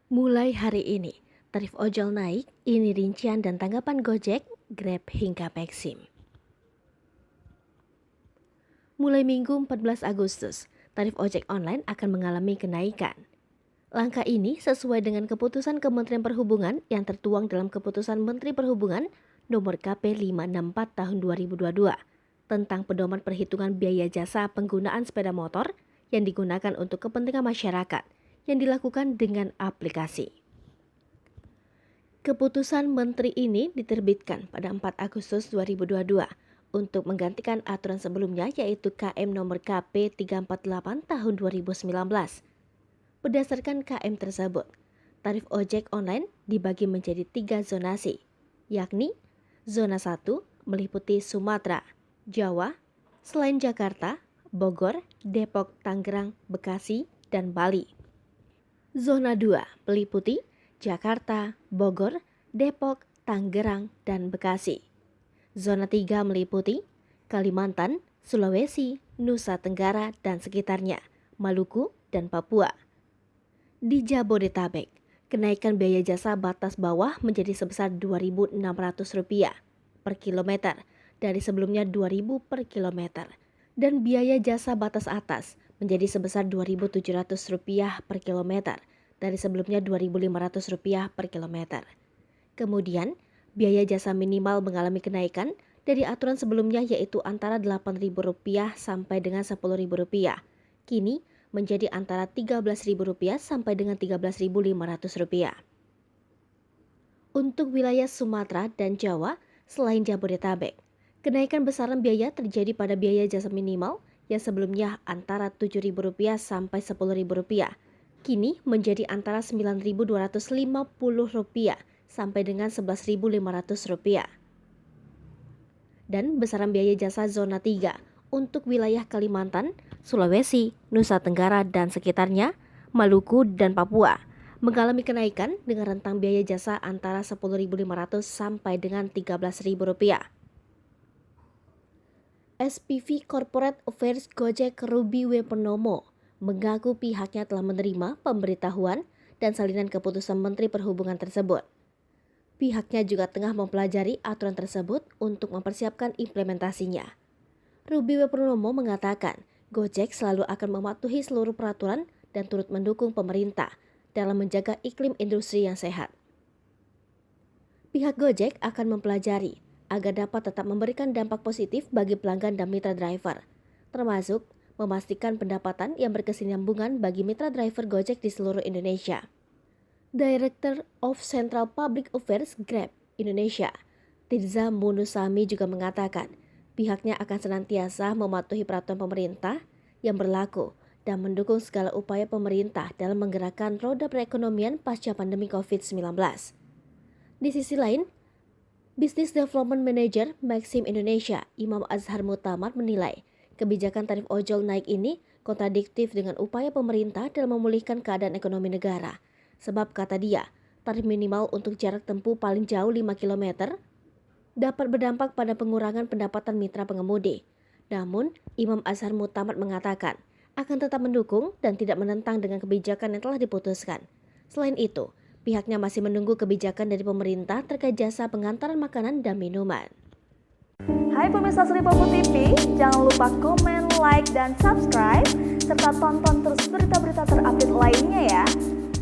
Mulai hari ini, tarif ojol naik, ini rincian dan tanggapan Gojek, Grab hingga Maxim. Mulai Minggu 14 Agustus, tarif ojek online akan mengalami kenaikan. Langkah ini sesuai dengan keputusan Kementerian Perhubungan yang tertuang dalam Keputusan Menteri Perhubungan Nomor KP 564 Tahun 2022 tentang pedoman perhitungan biaya jasa penggunaan sepeda motor yang digunakan untuk kepentingan masyarakat yang dilakukan dengan aplikasi. Keputusan Menteri ini diterbitkan pada 4 Agustus 2022 untuk menggantikan aturan sebelumnya yaitu KM nomor KP 348 tahun 2019. Berdasarkan KM tersebut, tarif ojek online dibagi menjadi 3 zonasi, yakni Zona 1 meliputi Sumatera, Jawa, selain Jakarta, Bogor, Depok, Tangerang, Bekasi, dan Bali. Zona 2 meliputi Jakarta, Bogor, Depok, Tangerang, dan Bekasi. Zona 3 meliputi Kalimantan, Sulawesi, Nusa Tenggara, dan sekitarnya, Maluku, dan Papua. Di Jabodetabek, kenaikan biaya jasa batas bawah menjadi sebesar Rp2.600 per kilometer dari sebelumnya Rp2.000 per kilometer, dan biaya jasa batas atas menjadi sebesar Rp2.700 per kilometer dari sebelumnya Rp2.500 per kilometer. Kemudian, biaya jasa minimal mengalami kenaikan dari aturan sebelumnya yaitu antara Rp8.000 sampai dengan Rp10.000. Kini menjadi antara Rp13.000 sampai dengan Rp13.500. Untuk wilayah Sumatera dan Jawa selain Jabodetabek, kenaikan besaran biaya terjadi pada biaya jasa minimal yang sebelumnya antara Rp7.000 sampai Rp10.000. Kini menjadi antara Rp9.250 sampai dengan Rp11.500. Dan besaran biaya jasa zona 3 untuk wilayah Kalimantan, Sulawesi, Nusa Tenggara, dan sekitarnya, Maluku, dan Papua mengalami kenaikan dengan rentang biaya jasa antara Rp10.500 sampai dengan Rp13.000. SPV Corporate Affairs Gojek Ruby W. Purnomo mengaku pihaknya telah menerima pemberitahuan dan salinan keputusan Menteri Perhubungan tersebut. Pihaknya juga tengah mempelajari aturan tersebut untuk mempersiapkan implementasinya. Ruby W. Purnomo mengatakan, Gojek selalu akan mematuhi seluruh peraturan dan turut mendukung pemerintah dalam menjaga iklim industri yang sehat. Pihak Gojek akan mempelajari agar dapat tetap memberikan dampak positif bagi pelanggan dan mitra driver, termasuk memastikan pendapatan yang berkesinambungan bagi mitra driver Gojek di seluruh Indonesia. Director of Central Public Affairs Grab Indonesia, Tirza Munusami juga mengatakan, pihaknya akan senantiasa mematuhi peraturan pemerintah yang berlaku dan mendukung segala upaya pemerintah dalam menggerakkan roda perekonomian pasca pandemi COVID-19. Di sisi lain, Business Development Manager Maxim Indonesia, Imam Azhar Mutamar menilai kebijakan tarif ojol naik ini kontradiktif dengan upaya pemerintah dalam memulihkan keadaan ekonomi negara. Sebab kata dia, tarif minimal untuk jarak tempuh paling jauh 5 km dapat berdampak pada pengurangan pendapatan mitra pengemudi. Namun, Imam Azhar Mutamar mengatakan akan tetap mendukung dan tidak menentang dengan kebijakan yang telah diputuskan. Selain itu, pihaknya masih menunggu kebijakan dari pemerintah terkait jasa pengantaran makanan dan minuman. Hai pemirsa Sri Popo TV, jangan lupa komen, like, dan subscribe, serta tonton terus berita-berita terupdate lainnya ya.